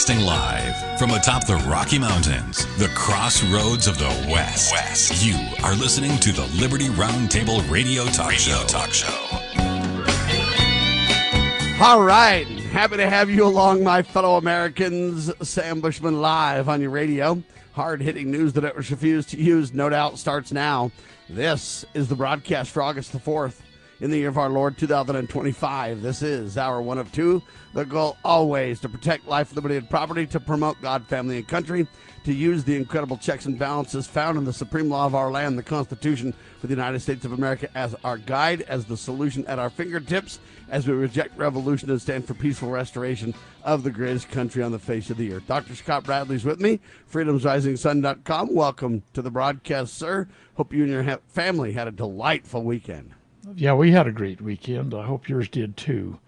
Broadcasting live from atop the Rocky Mountains, the crossroads of the West. You are listening to the Liberty RoundTable Radio Talk Show. All right. Happy to have you along, my fellow Americans. Sam Bushman live on your radio. Hard-hitting news that it was refused to use, no doubt, starts now. This is the broadcast for August the 4th in the year of our Lord 2025. This is hour one of two. The goal always to protect life, liberty, and property, to promote God, family, and country, to use the incredible checks and balances found in the supreme law of our land, the Constitution for the United States of America, as our guide, as the solution at our fingertips, as we reject revolution and stand for peaceful restoration of the greatest country on the face of the earth. Dr. Scott Bradley's with me, freedomsrisingsun.com. Welcome to the broadcast, sir. Hope you and your family had a delightful weekend. Yeah, we had a great weekend. I hope yours did too.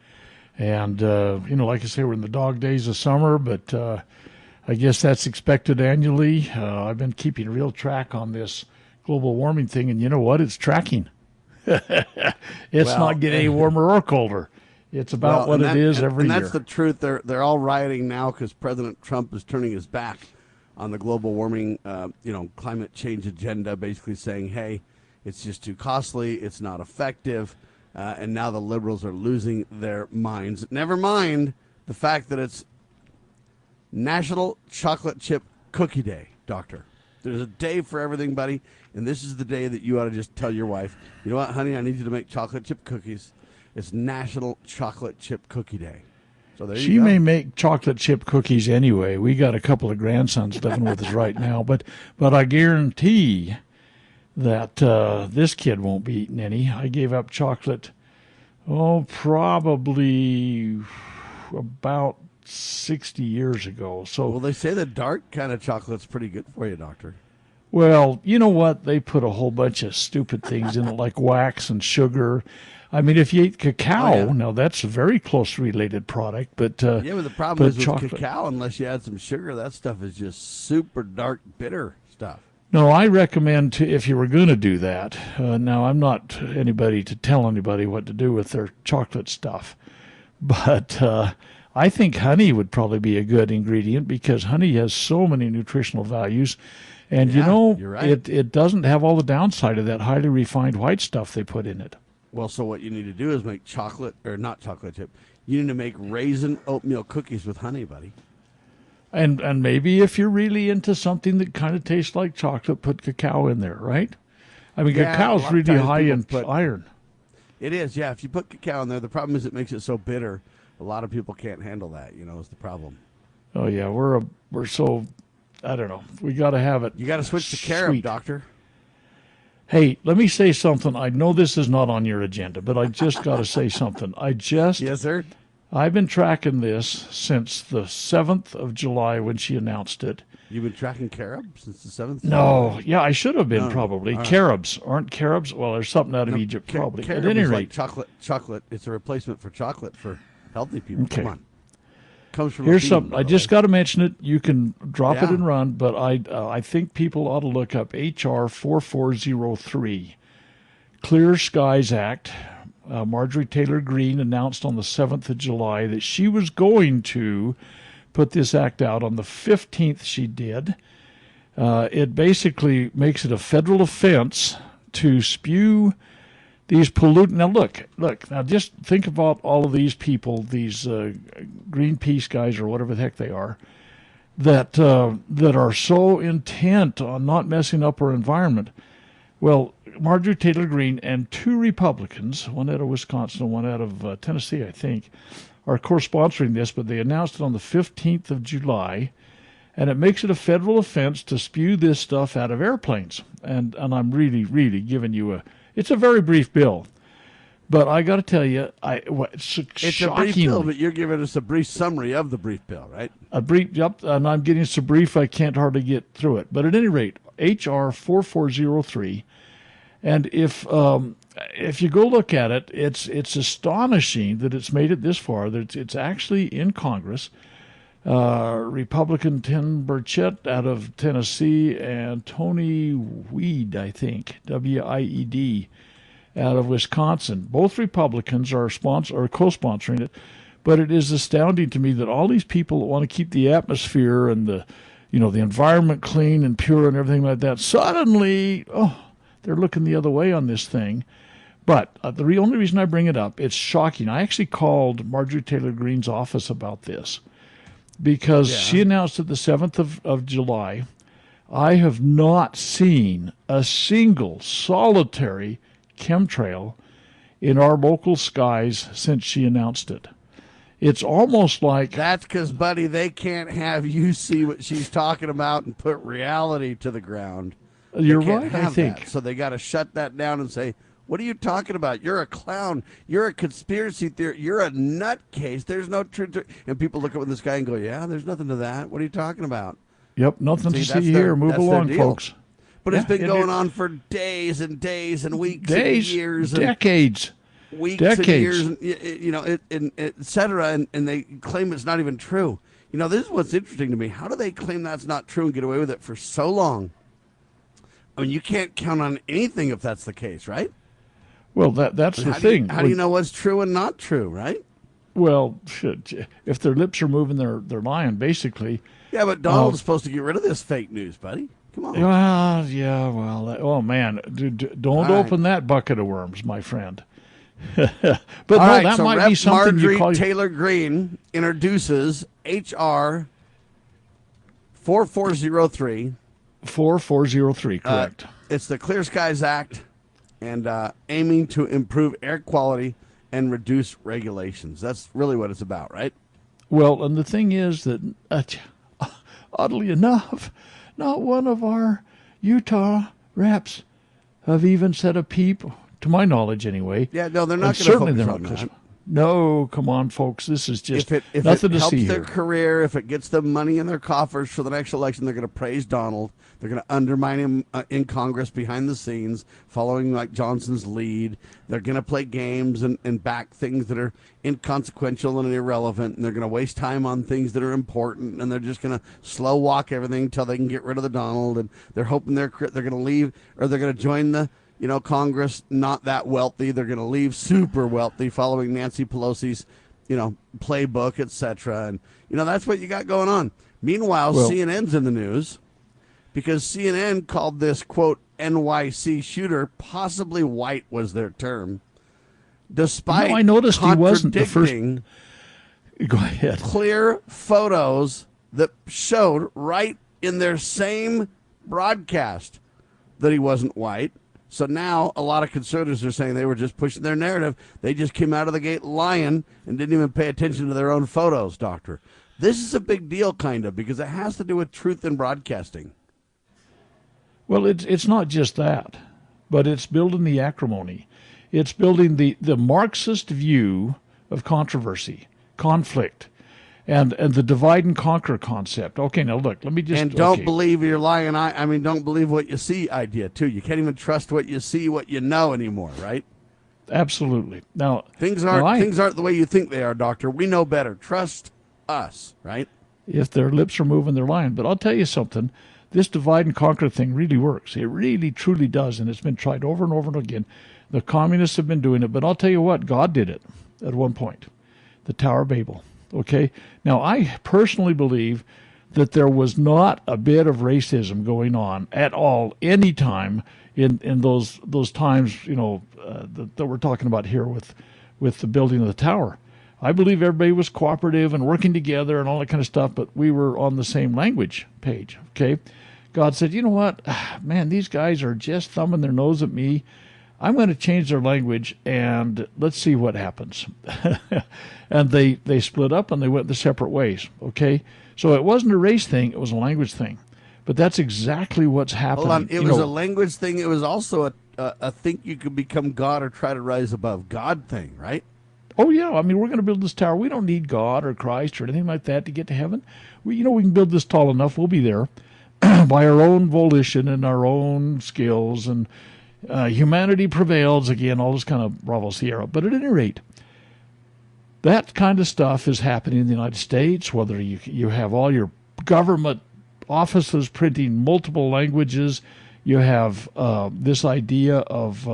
And, like I say, we're in the dog days of summer, but I guess that's expected annually. I've been keeping real track on this global warming thing, and you know what? It's tracking. It's not getting any warmer or colder. It's about what it is every year. And that's the truth. They're all rioting now because President Trump is turning his back on the global warming, climate change agenda, basically saying, hey, it's just too costly, it's not effective, and now the liberals are losing their minds. Never mind the fact that it's National Chocolate Chip Cookie Day, Doctor. There's a day for everything, buddy, and this is the day that you ought to just tell your wife, you know what, honey, I need you to make chocolate chip cookies. It's National Chocolate Chip Cookie Day. So there you go. She may make chocolate chip cookies anyway. We got a couple of grandsons living with us right now, but I guarantee that this kid won't be eating any. I gave up chocolate, probably about 60 years ago. So, well, they say the dark kind of chocolate's pretty good for you, Doctor. Well, you know what? They put a whole bunch of stupid things in it, like wax and sugar. I mean, if you eat cacao, now that's a very close related product. But but the problem is with chocolate. Cacao, unless you add some sugar, that stuff is just super dark, bitter stuff. No, I recommend if you were going to do that. Now, I'm not anybody to tell anybody what to do with their chocolate stuff, but I think honey would probably be a good ingredient because honey has so many nutritional values, and you're right. it doesn't have all the downside of that highly refined white stuff they put in it. Well, so what you need to do is make not chocolate chip. You need to make raisin oatmeal cookies with honey, buddy. And maybe if you're really into something that kind of tastes like chocolate, put cacao in there, right? I mean, cacao's really high in iron. It is, yeah. If you put cacao in there, the problem is it makes it so bitter. A lot of people can't handle that, is the problem. Oh, yeah. We're so, I don't know. We got to have it. You got to switch to carob, Doctor. Hey, let me say something. I know this is not on your agenda, but I just got to say something. Yes, sir. I've been tracking this since the 7th of July when she announced it. You've been tracking carob since the 7th? No. Yeah, I should have been probably. Right. Carobs. Aren't carobs? Well, there's something out of Egypt probably. At any rate. Like chocolate. It's a replacement for chocolate for healthy people. Okay. Come on. Comes from Here's something. I just got to mention it. You can drop it and run, but I think people ought to look up HR 4403, Clear Skies Act. Marjorie Taylor Greene announced on the 7th of July that she was going to put this act out. On the 15th, she did. It basically makes it a federal offense to spew these pollutants. Now, look. Now, just think about all of these people, these Greenpeace guys or whatever the heck they are, that are so intent on not messing up our environment. Well, Marjorie Taylor Greene and two Republicans, one out of Wisconsin and one out of Tennessee, I think, are co-sponsoring this, but they announced it on the 15th of July, and it makes it a federal offense to spew this stuff out of airplanes. And I'm really, really giving you it's a very brief bill. But I got to tell you, it's shocking. A brief bill, but you're giving us a brief summary of the brief bill, right? Yep, and I'm getting so brief I can't hardly get through it. But at any rate, HR 4403, and if you go look at it, it's astonishing that it's made it this far. That it's actually in Congress. Republican Tim Burchett out of Tennessee and Tony Weed, I think, W-I-E-D, out of Wisconsin. Both Republicans are co-sponsoring it, But it is astounding to me that all these people that want to keep the atmosphere and the environment clean and pure and everything like that, suddenly, they're looking the other way on this thing. But the only reason I bring it up, it's shocking. I actually called Marjorie Taylor Greene's office about this because she announced it the 7th of July. I have not seen a single solitary chemtrail in our local skies since she announced it. It's almost like... That's because, buddy, they can't have you see what she's talking about and put reality to the ground. You're right, I think. That. So they got to shut that down and say, what are you talking about? You're a clown. You're a conspiracy theory. You're a nutcase. There's no truth. And people look at this guy and go, yeah, there's nothing to that. What are you talking about? Yep, nothing to see here. Move along, folks. But it's been going on for days and days and weeks and years. Decades. Weeks and years, and et cetera, and they claim it's not even true. This is what's interesting to me. How do they claim that's not true and get away with it for so long? I mean, you can't count on anything if that's the case, right? Well, that's the thing. How do you know what's true and not true, right? Well, if their lips are moving, they're lying, basically. Yeah, but Donald's supposed to get rid of this fake news, buddy. Come on. Well, yeah, oh, man, don't open that bucket of worms, my friend. But that might be something Marjorie you call... Taylor Greene introduces HR 4403. 4403, correct. It's the Clear Skies Act and aiming to improve air quality and reduce regulations. That's really what it's about, right? Well, and the thing is that, oddly enough, not one of our Utah reps have even said a peep, to my knowledge anyway. Yeah, no, they're not going to focus on that. No, come on, folks. This is just if nothing it to see here. If it helps their career, if it gets them money in their coffers for the next election, they're going to praise Donald. They're going to undermine him in Congress behind the scenes, following Mike Johnson's lead. They're going to play games and back things that are inconsequential and irrelevant, and they're going to waste time on things that are important, and they're just going to slow walk everything until they can get rid of the Donald. And they're hoping they're going to leave, or they're going to join the Congress not that wealthy. They're going to leave super wealthy following Nancy Pelosi's, playbook, etc. And, that's what you got going on. Meanwhile, CNN's in the news because CNN called this, quote, NYC shooter, possibly white was their term, despite I noticed he wasn't the first. Go ahead. Clear photos that showed right in their same broadcast that he wasn't white. So now a lot of conservatives are saying they were just pushing their narrative. They just came out of the gate lying and didn't even pay attention to their own photos, Doctor. This is a big deal, kind of, because it has to do with truth in broadcasting. Well, it's not just that, but it's building the acrimony. It's building the Marxist view of controversy, conflict, and the divide and conquer concept. Okay, now look, let me just... And don't believe you're lying. I mean, don't believe what you see idea, too. You can't even trust what you see, what you know anymore, right? Absolutely. Now, things aren't the way you think they are, Doctor. We know better. Trust us, right? If their lips are moving, they're lying. But I'll tell you something. This divide and conquer thing really works. It really, truly does, and it's been tried over and over and again. The communists have been doing it, but I'll tell you what, God did it at one point, the Tower of Babel. Okay? Now, I personally believe that there was not a bit of racism going on at all, any time in those times, that we're talking about here with the building of the tower. I believe everybody was cooperative and working together and all that kind of stuff, but we were on the same language page, okay? God said, you know what? Man, these guys are just thumbing their nose at me. I'm going to change their language, and let's see what happens. And they split up, and they went their separate ways, okay? So it wasn't a race thing. It was a language thing. But that's exactly what's happening. Hold on. It was a language thing. It was also a think you could become God or try to rise above God thing, right? Oh, yeah. I mean, we're going to build this tower. We don't need God or Christ or anything like that to get to heaven. We can build this tall enough. We'll be there by our own volition and our own skills. And humanity prevails. Again, all this kind of Bravo Sierra. But at any rate, that kind of stuff is happening in the United States, whether you have all your government offices printing multiple languages. You have this idea of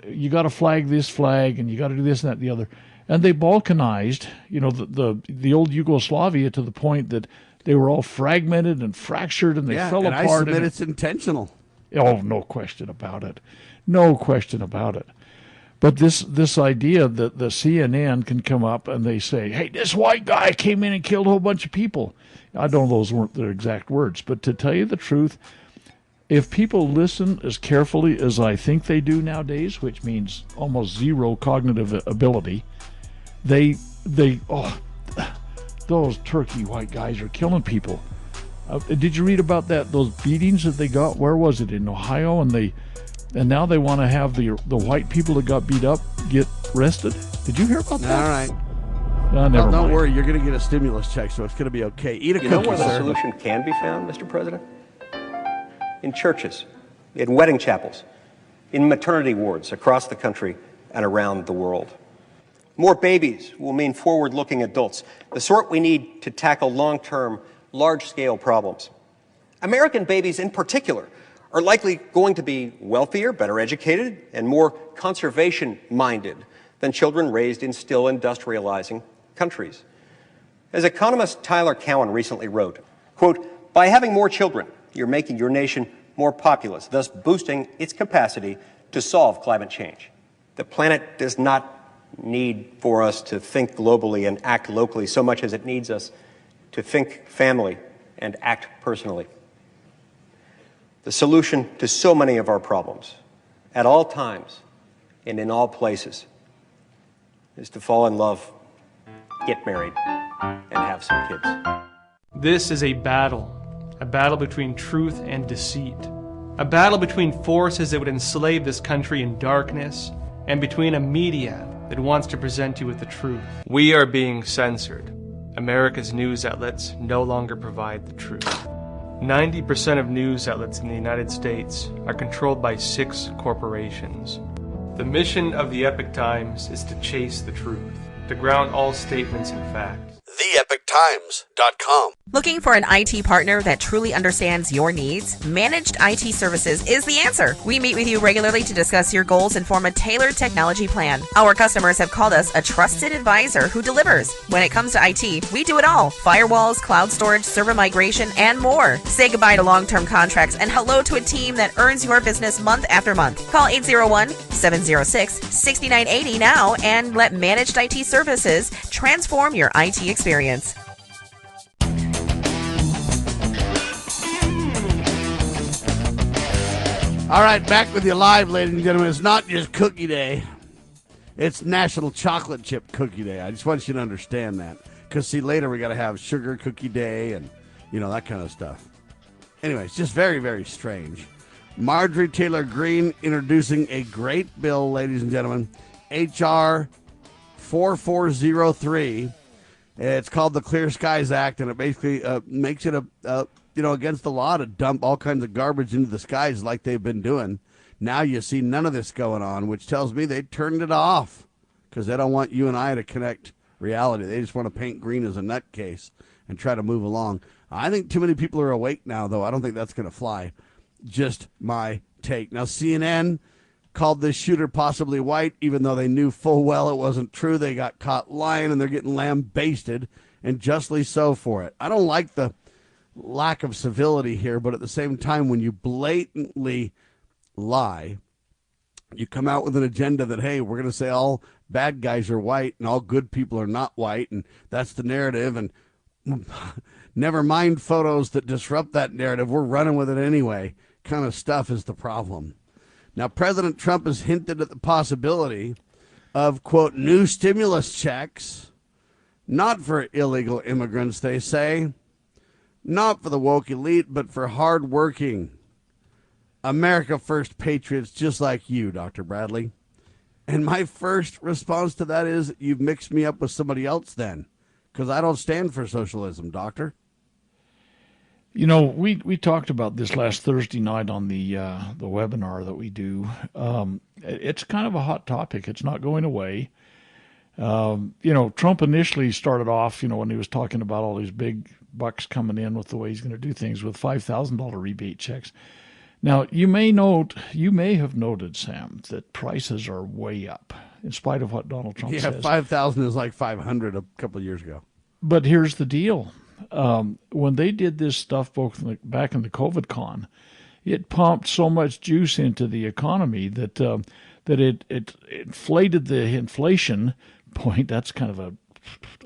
you got to flag this flag and you got to do this and that and the other. And they balkanized, the old Yugoslavia to the point that they were all fragmented and fractured and they fell apart. I submit it's intentional. Oh, no question about it. No question about it. But this idea that the CNN can come up and they say, hey, this white guy came in and killed a whole bunch of people. I don't know those weren't their exact words, but to tell you the truth, if people listen as carefully as I think they do nowadays, which means almost zero cognitive ability, those turkey white guys are killing people. Did you read about those beatings that they got? Where was it, in Ohio? And now they want to have the white people that got beat up get arrested. Did you hear about that? All right. Never Don't mind. worry, you're going to get a stimulus check, so it's going to be okay. Eat a cookie, You know where the sir. solution can be found, Mr. President? In churches, in wedding chapels, in maternity wards across the country and around the world. More babies will mean forward-looking adults, the sort we need to tackle long-term, large-scale problems. American babies in particular are likely going to be wealthier, better educated, and more conservation-minded than children raised in still industrializing countries. As economist Tyler Cowen recently wrote, quote, by having more children, you're making your nation more populous, thus boosting its capacity to solve climate change. The planet does not need for us to think globally and act locally so much as it needs us to think family and act personally. The solution to so many of our problems, at all times and in all places, is to fall in love, get married, and have some kids. This is a battle between truth and deceit, a battle between forces that would enslave this country in darkness and between a media that wants to present you with the truth. We are being censored. America's news outlets no longer provide the truth. 90% of news outlets in the United States are controlled by 6 corporations. The mission of the Epoch Times is to chase the truth, to ground all statements in fact. TheEpochTimes.com. Looking for an IT partner that truly understands your needs? Managed IT Services is the answer. We meet with you regularly to discuss your goals and form a tailored technology plan. Our customers have called us a trusted advisor who delivers. When it comes to IT, we do it all. Firewalls, cloud storage, server migration, and more. Say goodbye to long-term contracts and hello to a team that earns your business month after month. Call 801-706-6980 now and let Managed IT Services transform your IT experience. All right, back with you live, ladies and gentlemen. It's not just Cookie Day. It's National Chocolate Chip Cookie Day. I just want you to understand that. Because, see, later we got to have Sugar Cookie Day and, that kind of stuff. Anyway, it's just very, very strange. Marjorie Taylor Greene introducing a great bill, ladies and gentlemen. HR 4403. It's called the Clear Skies Act, and it basically makes it against the law to dump all kinds of garbage into the skies like they've been doing. Now you see none of this going on, which tells me they turned it off because they don't want you and I to connect reality. They just want to paint green as a nutcase and try to move along. I think too many people are awake now, though. I don't think that's going to fly. Just my take. Now, CNN called this shooter possibly white, even though they knew full well it wasn't true. They got caught lying, and they're getting lambasted, and justly so for it. I don't like the lack of civility here, but at the same time, when you blatantly lie, you come out with an agenda that, hey, we're going to say all bad guys are white and all good people are not white, and that's the narrative, and never mind photos that disrupt that narrative. We're running with it anyway. Kind of stuff is the problem. Now, President Trump has hinted at the possibility of, quote, new stimulus checks, not for illegal immigrants, they say, not for the woke elite, but for hardworking America First patriots just like you, Dr. Bradley. And my first response to that is, you've mixed me up with somebody else then, because I don't stand for socialism, Doctor. We talked about this last Thursday night on the webinar that we do. It's kind of a hot topic. It's not going away. Trump initially started off, when he was talking about all these big bucks coming in with the way he's going to do things with $5,000 rebate checks. Now, you may have noted, Sam, that prices are way up. in spite of what Donald Trump Yeah, says. 5,000 is like 500 a couple of years ago. But here's the deal. When they did this stuff back in the COVID con, it pumped so much juice into the economy that it inflated the inflation point. That's kind of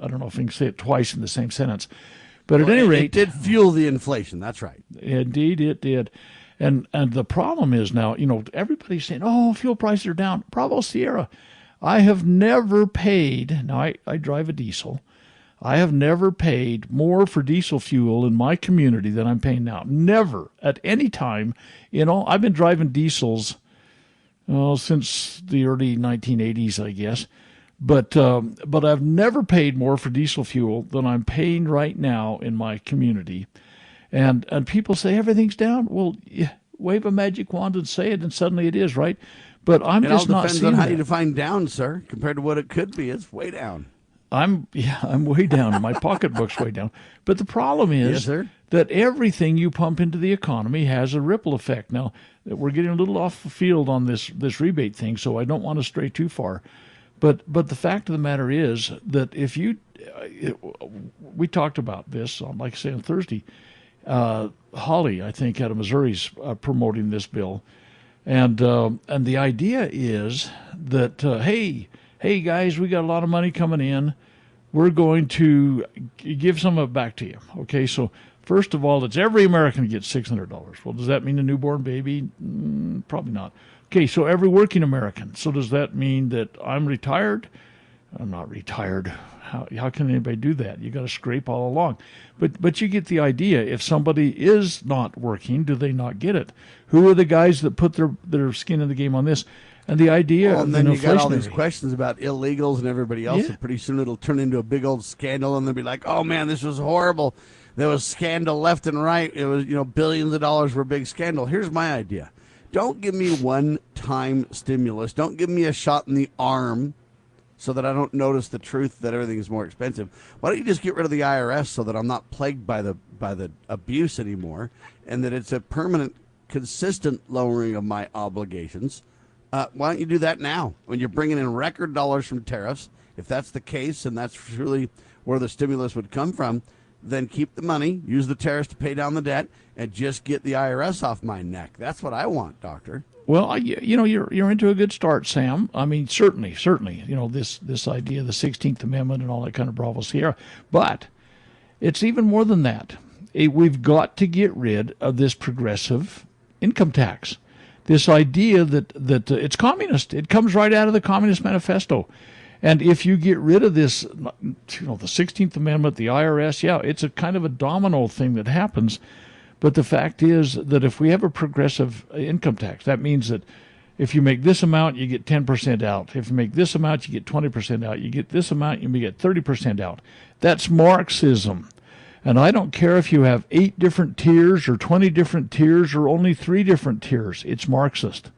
I don't know if I can say it twice in the same sentence. But at any rate, it did fuel the inflation. That's right. Indeed, it did. And the problem is now, everybody's saying, oh, fuel prices are down. Bravo, Sierra. I have never paid, now I drive a diesel. I have never paid more for diesel fuel in my community than I'm paying now. Never, at any time. I've been driving diesels since the early 1980s, I guess. But I've never paid more for diesel fuel than I'm paying right now in my community. And people say everything's down. Well, wave a magic wand and say it, and suddenly it is, right? But I'm just not seeing it all depends on how that. you define down, sir. Compared to what it could be, it's way down. I'm way down. My pocketbook's way down. But the problem is that everything you pump into the economy has a ripple effect. Now, we're getting a little off the field on this rebate thing, so I don't want to stray too far. But the fact of the matter is that if we talked about this on, like I say, on Thursday. Holly, I think, out of Missouri, is promoting this bill, and the idea is that hey guys, we got a lot of money coming in. We're going to give some of it back to you. Okay, so first of all, it's every American gets $600. Well, does that mean a newborn baby? Probably not. Okay, so every working American. So does that mean that I'm retired? I'm not retired. How can anybody do that? You got to scrape all along. But you get the idea. If somebody is not working, do they not get it? Who are the guys that put their skin in the game on this? And the idea, and then you got all these questions about illegals and everybody else, and pretty soon it'll turn into a big old scandal, and they'll be like, "Oh man, this was horrible. There was scandal left and right. It was, billions of dollars were a big scandal." Here's my idea: don't give me one-time stimulus. Don't give me a shot in the arm, so that I don't notice the truth that everything is more expensive. Why don't you just get rid of the IRS so that I'm not plagued by the abuse anymore, and that it's a permanent, consistent lowering of my obligations? Why don't you do that now when you're bringing in record dollars from tariffs? If that's the case, and that's really where the stimulus would come from, then keep the money, use the tariffs to pay down the debt, and just get the IRS off my neck. That's what I want, Doctor. Well, you're into a good start, Sam. I mean, certainly, this idea of the 16th Amendment and all that kind of Bravo Sierra. But it's even more than that. We've got to get rid of this progressive income tax. This idea that it's communist. It comes right out of the Communist Manifesto. And if you get rid of this, the 16th Amendment, the IRS, it's a kind of a domino thing that happens. But the fact is that if we have a progressive income tax, that means that if you make this amount, you get 10% out. If you make this amount, you get 20% out. You get this amount, you may get 30% out. That's Marxism. And I don't care if you have 8 different tiers or 20 different tiers or only 3 different tiers. It's Marxist.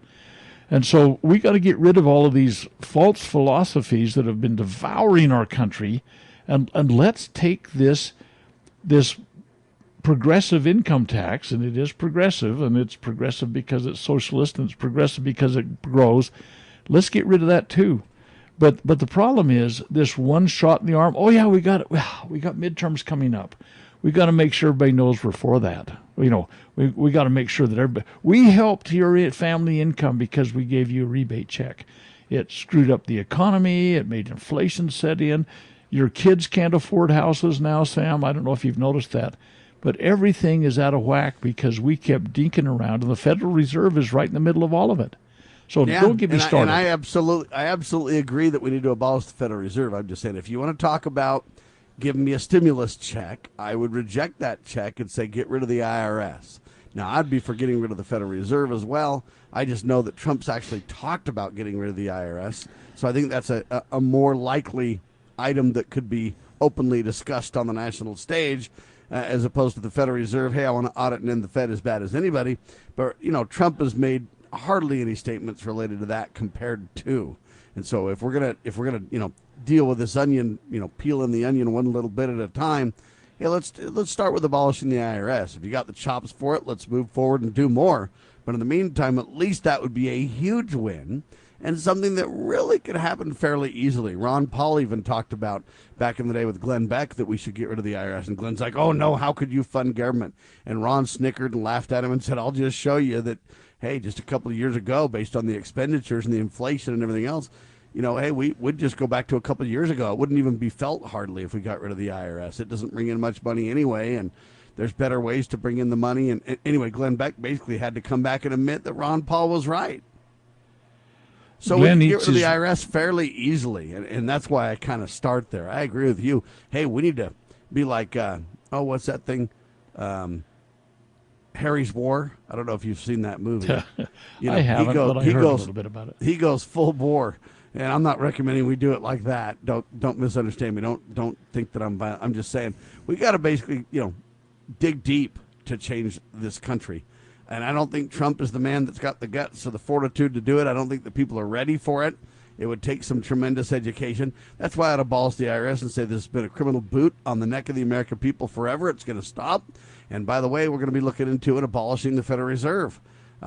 And so we got to get rid of all of these false philosophies that have been devouring our country, and let's take this progressive income tax, and it is progressive, and it's progressive because it's socialist, and it's progressive because it grows. Let's get rid of that too. But the problem is this one shot in the arm. Oh yeah, we got midterms coming up. We got to make sure everybody knows we're for that. We got to make sure that everybody. We helped your family income because we gave you a rebate check. It screwed up the economy. It made inflation set in. Your kids can't afford houses now, Sam. I don't know if you've noticed that. But everything is out of whack because we kept dinking around, and the Federal Reserve is right in the middle of all of it. So don't get me started. I absolutely agree that we need to abolish the Federal Reserve. I'm just saying, if you want to talk about giving me a stimulus check, I would reject that check and say get rid of the IRS. Now, I'd be for getting rid of the Federal Reserve as well. I just know that Trump's actually talked about getting rid of the IRS. So I think that's a more likely item that could be openly discussed on the national stage, as opposed to the Federal Reserve. Hey, I want to audit and end the Fed as bad as anybody. But, Trump has made hardly any statements related to that compared to. And so if we're gonna deal with this onion, peeling the onion one little bit at a time, hey, let's start with abolishing the IRS. If you got the chops for it, let's move forward and do more. But in the meantime, at least that would be a huge win. and something that really could happen fairly easily. Ron Paul even talked about back in the day with Glenn Beck that we should get rid of the IRS. And Glenn's like, oh, no, how could you fund government? And Ron snickered and laughed at him and said, I'll just show you that, hey, just a couple of years ago, based on the expenditures and the inflation and everything else, hey, we'd just go back to a couple of years ago. It wouldn't even be felt hardly if we got rid of the IRS. It doesn't bring in much money anyway, and there's better ways to bring in the money. And anyway, Glenn Beck basically had to come back and admit that Ron Paul was right. So we can get rid of the IRS fairly easily, and that's why I kind of start there. I agree with you. Hey, we need to be like, what's that thing? Harry's War. I don't know if you've seen that movie. I haven't, but I heard a little bit about it. He goes full bore, and I'm not recommending we do it like that. Don't misunderstand me. Don't think that I'm violent. I'm just saying we got to basically, dig deep to change this country. And I don't think Trump is the man that's got the guts or the fortitude to do it. I don't think the people are ready for it. It would take some tremendous education. That's why I'd abolish the IRS and say this has been a criminal boot on the neck of the American people forever. It's going to stop. And by the way, we're going to be looking into it, abolishing the Federal Reserve.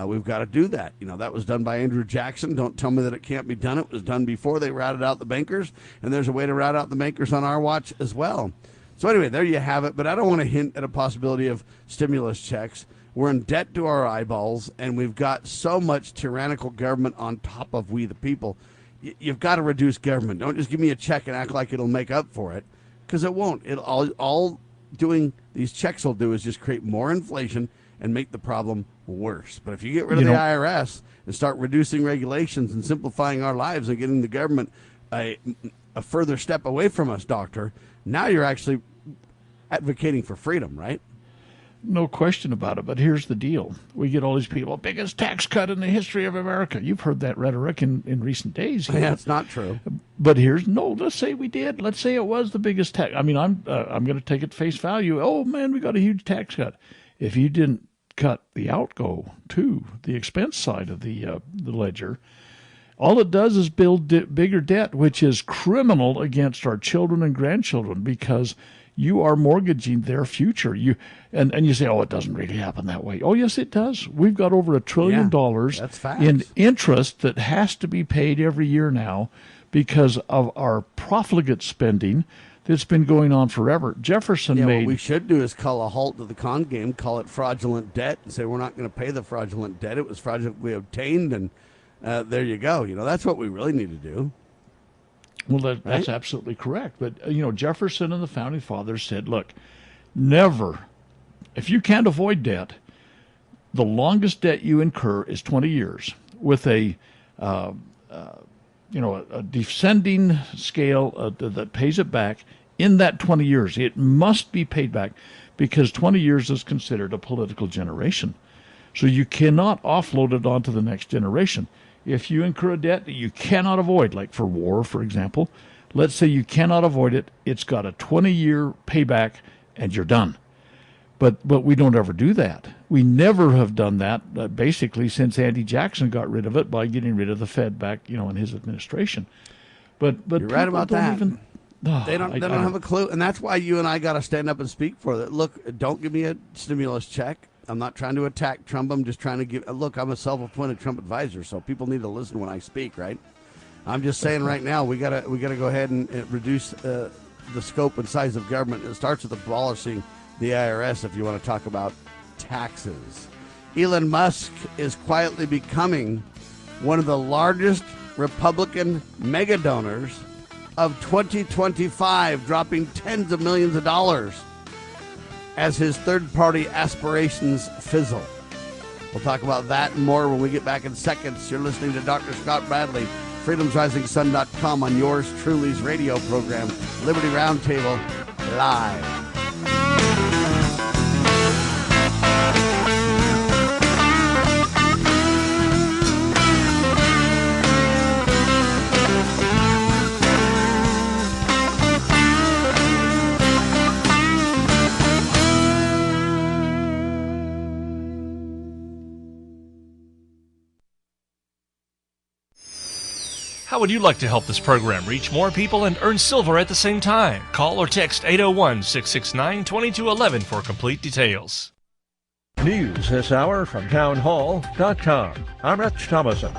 We've got to do that. That was done by Andrew Jackson. Don't tell me that it can't be done. It was done before they routed out the bankers, and there's a way to rout out the bankers on our watch as well. So anyway, there you have it. But I don't want to hint at a possibility of stimulus checks. We're in debt to our eyeballs, and we've got so much tyrannical government on top of we the people. You've got to reduce government. Don't just give me a check and act like it'll make up for it, because it won't. All doing these checks will do is just create more inflation and make the problem worse. But if you get rid of the IRS and start reducing regulations and simplifying our lives and getting the government a further step away from us, doctor, now you're actually advocating for freedom, right? No question about it, but here's the deal. We get all these people, biggest tax cut in the history of America. You've heard that rhetoric in recent days. Yeah, it's not true. But let's say we did. Let's say it was the biggest tax. I mean, I'm going to take it face value. Oh, man, we got a huge tax cut. If you didn't cut the outgo to the expense side of the ledger, all it does is build bigger debt, which is criminal against our children and grandchildren, because you are mortgaging their future. And you say, oh, it doesn't really happen that way. Oh, yes, it does. We've got over $1 trillion in interest that has to be paid every year now because of our profligate spending that's been going on forever. Jefferson made... What we should do is call a halt to the con game, call it fraudulent debt, and say we're not going to pay the fraudulent debt. It was fraudulently obtained, and there you go. That's what we really need to do. Well, that's absolutely correct. But, Jefferson and the Founding Fathers said, look, never, if you can't avoid debt, the longest debt you incur is 20 years with a descending scale that pays it back in that 20 years. It must be paid back because 20 years is considered a political generation. So you cannot offload it onto the next generation. If you incur a debt that you cannot avoid, like for war, for example, let's say you cannot avoid it, it's got a 20-year payback, and you're done. But we don't ever do that. We never have done that, basically, since Andy Jackson got rid of it by getting rid of the Fed back, in his administration. But you're right about that. They don't have a clue, and that's why you and I got to stand up and speak for it. Look, don't give me a stimulus check. I'm not trying to attack Trump. I'm just trying to look, I'm a self-appointed Trump advisor, so people need to listen when I speak, right? I'm just saying right now we gotta go ahead and reduce the scope and size of government. It starts with abolishing the IRS if you want to talk about taxes. Elon Musk is quietly becoming one of the largest Republican mega donors of 2025, dropping tens of millions of dollars as his third-party aspirations fizzle. We'll talk about that and more when we get back in seconds. You're listening to Dr. Scott Bradley, freedomsrisingsun.com, on yours truly's radio program, Liberty Roundtable, live. How would you like to help this program reach more people and earn silver at the same time? Call or text 801-669-2211 for complete details. News this hour from townhall.com. I'm Rich Thomason.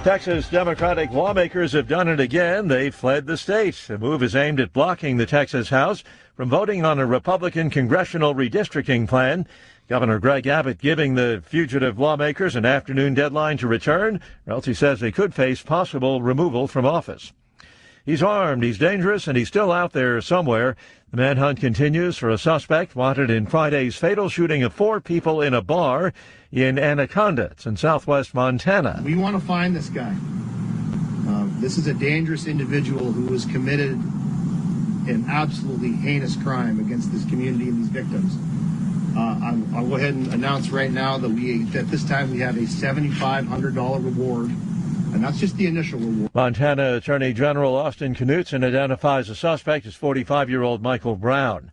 Texas Democratic lawmakers have done it again. They've fled the state. The move is aimed at blocking the Texas House from voting on a Republican congressional redistricting plan. Governor Greg Abbott giving the fugitive lawmakers an afternoon deadline to return, or else he says they could face possible removal from office. He's armed, he's dangerous, and he's still out there somewhere. The manhunt continues for a suspect wanted in Friday's fatal shooting of 4 people in a bar in Anaconda. It's in southwest Montana. We want to find this guy. This is a dangerous individual who has committed an absolutely heinous crime against this community and these victims. I'll go ahead and announce right now that at this time we have a $7,500 reward. And that's just the initial reward. Montana Attorney General Austin Knudsen identifies the suspect as 45-year-old Michael Brown.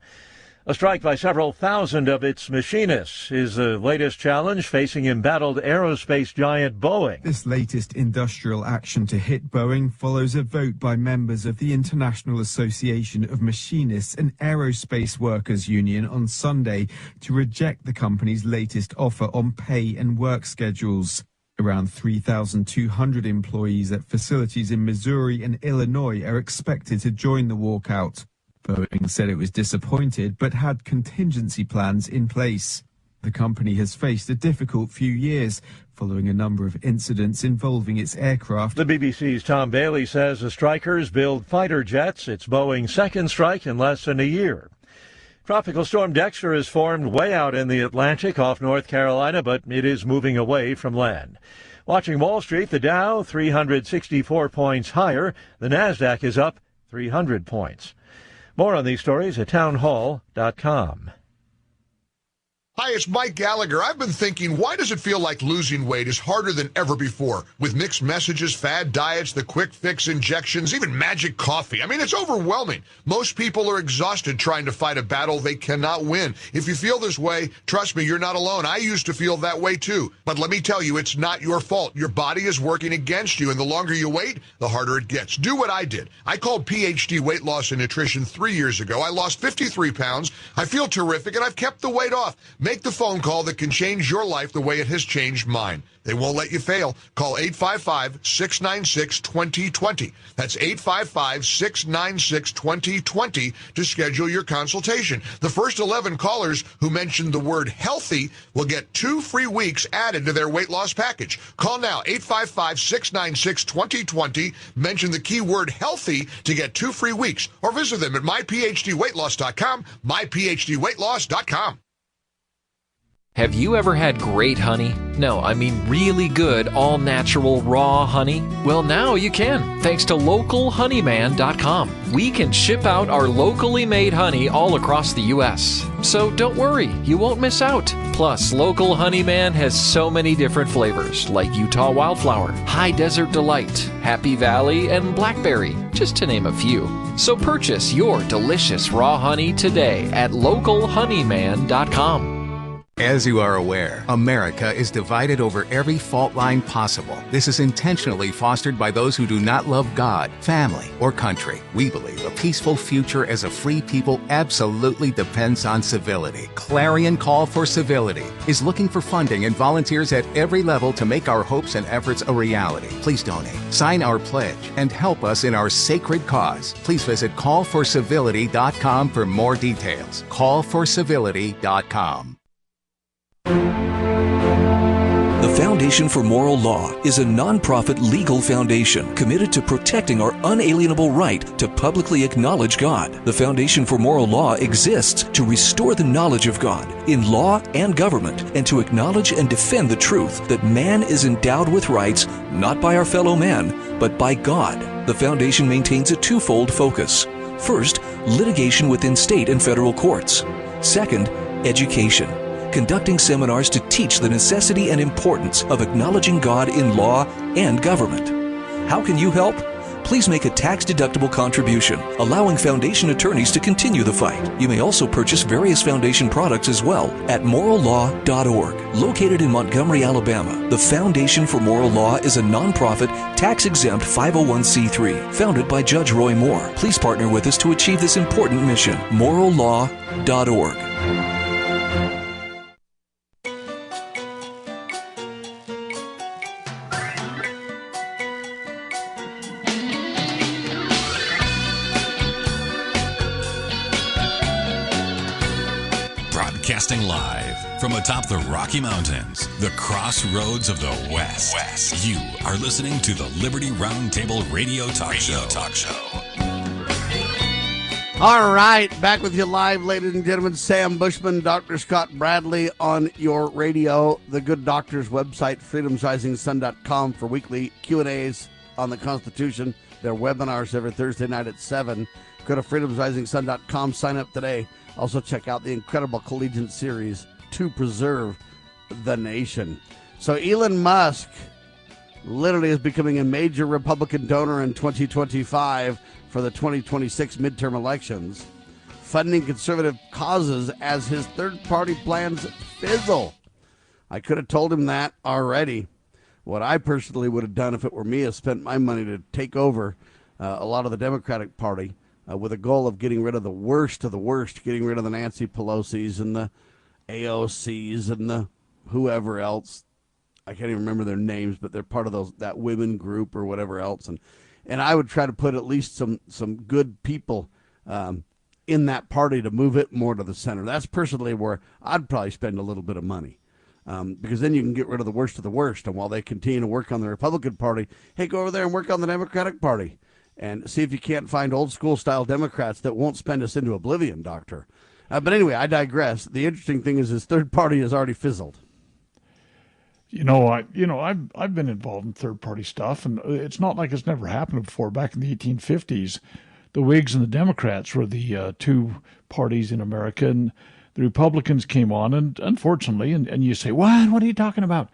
A strike by several thousand of its machinists is the latest challenge facing embattled aerospace giant Boeing. This latest industrial action to hit Boeing follows a vote by members of the International Association of Machinists and Aerospace Workers Union on Sunday to reject the company's latest offer on pay and work schedules. Around 3,200 employees at facilities in Missouri and Illinois are expected to join the walkout. Boeing said it was disappointed but had contingency plans in place. The company has faced a difficult few years following a number of incidents involving its aircraft. The BBC's Tom Bailey says the strikers build fighter jets. It's Boeing's second strike in less than a year. Tropical storm Dexter has formed way out in the Atlantic off North Carolina, but it is moving away from land. Watching Wall Street, the Dow 364 points higher. The Nasdaq is up 300 points. More on these stories at townhall.com. Hi, it's Mike Gallagher. I've been thinking, why does it feel like losing weight is harder than ever before? With mixed messages, fad diets, the quick fix injections, even magic coffee. I mean, it's overwhelming. Most people are exhausted trying to fight a battle they cannot win. If you feel this way, trust me, you're not alone. I used to feel that way too. But let me tell you, it's not your fault. Your body is working against you, and the longer you wait, the harder it gets. Do what I did. I called PhD Weight Loss and Nutrition 3 years ago. I lost 53 pounds. I feel terrific, and I've kept the weight off. Make the phone call that can change your life the way it has changed mine. They won't let you fail. Call 855-696-2020. That's 855-696-2020 to schedule your consultation. The first 11 callers who mention the word healthy will get 2 free weeks added to their weight loss package. Call now, 855-696-2020. Mention the keyword healthy to get 2 free weeks. Or visit them at myphdweightloss.com, myphdweightloss.com. Have you ever had great honey? No, I mean really good, all-natural, raw honey? Well, now you can, thanks to localhoneyman.com. We can ship out our locally made honey all across the U.S. So don't worry, you won't miss out. Plus, Local Honeyman has so many different flavors, like Utah Wildflower, High Desert Delight, Happy Valley, and Blackberry, just to name a few. So purchase your delicious raw honey today at localhoneyman.com. As you are aware, America is divided over every fault line possible. This is intentionally fostered by those who do not love God, family, or country. We believe a peaceful future as a free people absolutely depends on civility. Clarion Call for Civility is looking for funding and volunteers at every level to make our hopes and efforts a reality. Please donate, sign our pledge, and help us in our sacred cause. Please visit callforcivility.com for more details. Callforcivility.com. The Foundation for Moral Law is a nonprofit legal foundation committed to protecting our unalienable right to publicly acknowledge God. The Foundation for Moral Law exists to restore the knowledge of God in law and government and to acknowledge and defend the truth that man is endowed with rights not by our fellow man, but by God. The Foundation maintains a twofold focus. First, litigation within state and federal courts. Second, education, conducting seminars to teach the necessity and importance of acknowledging God in law and government. How can you help? Please make a tax-deductible contribution, allowing Foundation attorneys to continue the fight. You may also purchase various Foundation products as well at morallaw.org. Located in Montgomery, Alabama, the Foundation for Moral Law is a nonprofit, tax-exempt 501c3 founded by Judge Roy Moore. Please partner with us to achieve this important mission. morallaw.org. Broadcasting live from atop the Rocky Mountains, the crossroads of the West. You are listening to the Liberty Roundtable Radio Talk Show. All right, back with you live, ladies and gentlemen. Sam Bushman, Dr. Scott Bradley on your radio. The Good Doctor's website, freedomsrisingsun.com, for weekly Q&As on the Constitution. Their webinars every Thursday night at 7. Go to freedomsrisingsun.com, sign up today. Also check out the incredible collegiate series, To Preserve the Nation. So Elon Musk literally is becoming a major Republican donor in 2025 for the 2026 midterm elections, funding conservative causes as his third-party plans fizzle. I could have told him that already. What I personally would have done if it were me is spent my money to take over a lot of the Democratic Party with a goal of getting rid of the worst of the worst, getting rid of the Nancy Pelosi's and the AOC's and the whoever else. I can't even remember their names, but they're part of that women group or whatever else. And I would try to put at least some good people in that party to move it more to the center. That's personally where I'd probably spend a little bit of money. Because then you can get rid of the worst of the worst. And while they continue to work on the Republican Party, hey, go over there and work on the Democratic Party and see if you can't find old school style Democrats that won't spend us into oblivion, Doctor. But anyway, I digress. The interesting thing is his third party has already fizzled. I've been involved in third party stuff, and it's not like it's never happened before. Back in the 1850s, the Whigs and the Democrats were the two parties in America, and the Republicans came on, and unfortunately, and you say, what are you talking about?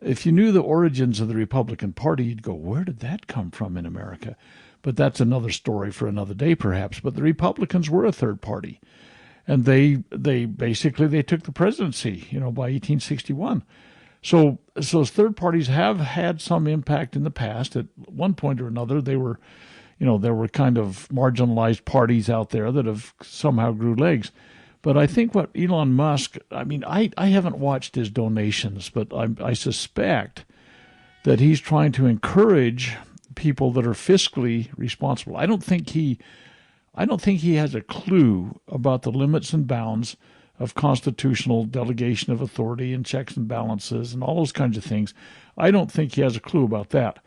If you knew the origins of the Republican Party, you'd go, where did that come from in America? But that's another story for another day, perhaps. But the Republicans were a third party, and they basically took the presidency, by 1861. So third parties have had some impact in the past. At one point or another, they were, there were kind of marginalized parties out there that have somehow grew legs. But I think what Elon Musk, I haven't watched his donations, but I suspect that he's trying to encourage people that are fiscally responsible. I don't think he has a clue about the limits and bounds of constitutional delegation of authority and checks and balances and all those kinds of things. I don't think he has a clue about that.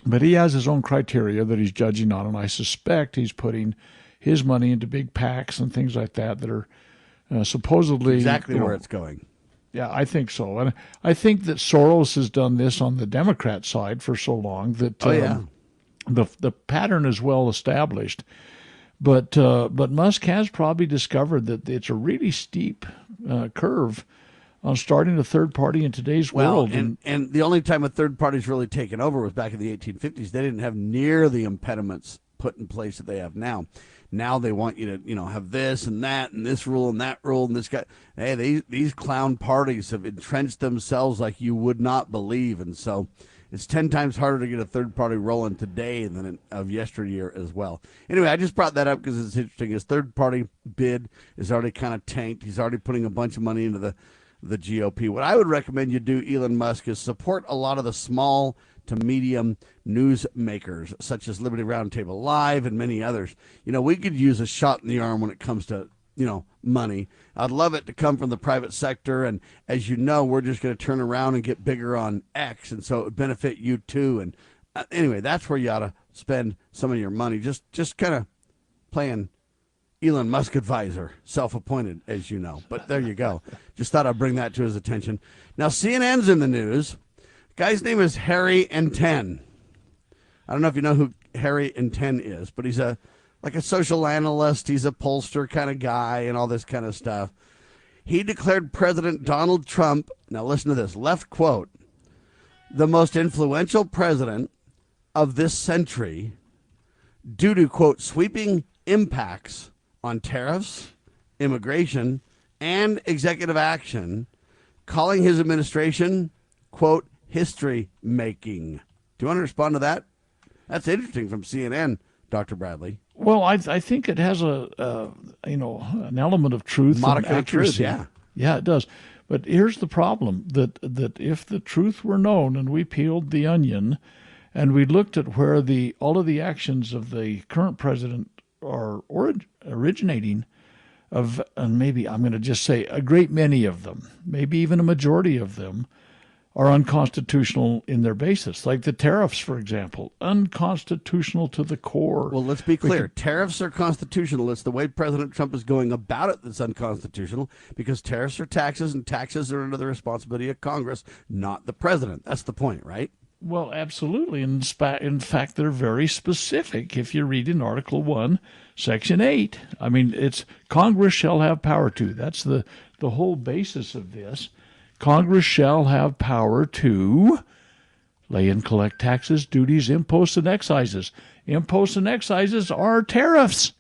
But he has his own criteria that he's judging on, and I suspect he's putting his money into big PACs and things like that are supposedly... Exactly where it's going. Yeah, I think so. And I think that Soros has done this on the Democrat side for so long that the pattern is well established. But Musk has probably discovered that it's a really steep curve on starting a third party in today's world. And the only time a third party's really taken over was back in the 1850s. They didn't have near the impediments put in place that they have now. Now they want you to, have this and that and this rule and that rule and this guy. Hey, these clown parties have entrenched themselves like you would not believe. And so it's 10 times harder to get a third party rolling today than of yesteryear as well. Anyway, I just brought that up because it's interesting. His third party bid is already kind of tanked. He's already putting a bunch of money into the GOP. What I would recommend you do, Elon Musk, is support a lot of the small to medium news makers, such as Liberty Roundtable Live and many others. We could use a shot in the arm when it comes to, money. I'd love it to come from the private sector. And as you know, we're just going to turn around and get bigger on X. And so it would benefit you too. And anyway, that's where you ought to spend some of your money. Just kind of playing Elon Musk advisor, self-appointed, as you know. But there you go. Just thought I'd bring that to his attention. Now, CNN's in the news. Guy's name is Harry Enten. I don't know if you know who Harry Enten is, but he's like a social analyst. He's a pollster kind of guy and all this kind of stuff. He declared President Donald Trump, now listen to this, left quote, the most influential president of this century due to, quote, sweeping impacts on tariffs, immigration, and executive action, calling his administration, quote, history making. Do you want to respond to that? That's interesting from CNN, Dr. Bradley. Well, I think it has an element of truth and accuracy. Yeah, it does. But here's the problem: that if the truth were known and we peeled the onion, and we looked at where all of the actions of the current president are originating, and maybe I'm going to just say a great many of them, maybe even a majority of them, are unconstitutional in their basis. Like the tariffs, for example, unconstitutional to the core. Well, let's be clear. Tariffs are constitutional. It's the way President Trump is going about it that's unconstitutional, because tariffs are taxes, and taxes are under the responsibility of Congress, not the president. That's the point, right? Well, absolutely. In fact, they're very specific. If you read in Article 1, Section 8, I mean, it's Congress shall have power to. That's the whole basis of this. Congress shall have power to lay and collect taxes, duties, imposts, and excises. Imposts and excises are tariffs.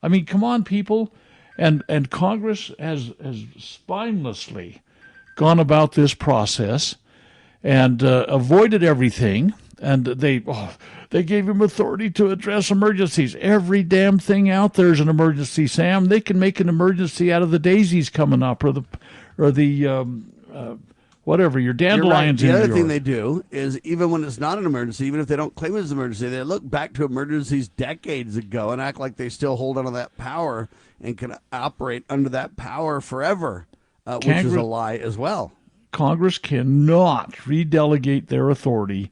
I mean, come on, people. And Congress has spinelessly gone about this process and avoided everything. And they gave him authority to address emergencies. Every damn thing out there is an emergency, Sam. They can make an emergency out of the daisies coming up, or the whatever, your dandelions. Right. The in other thing they do is, even when it's not an emergency, even if they don't claim it as an emergency, they look back to emergencies decades ago and act like they still hold on to that power and can operate under that power forever, which is a lie as well. Congress cannot redelegate their authority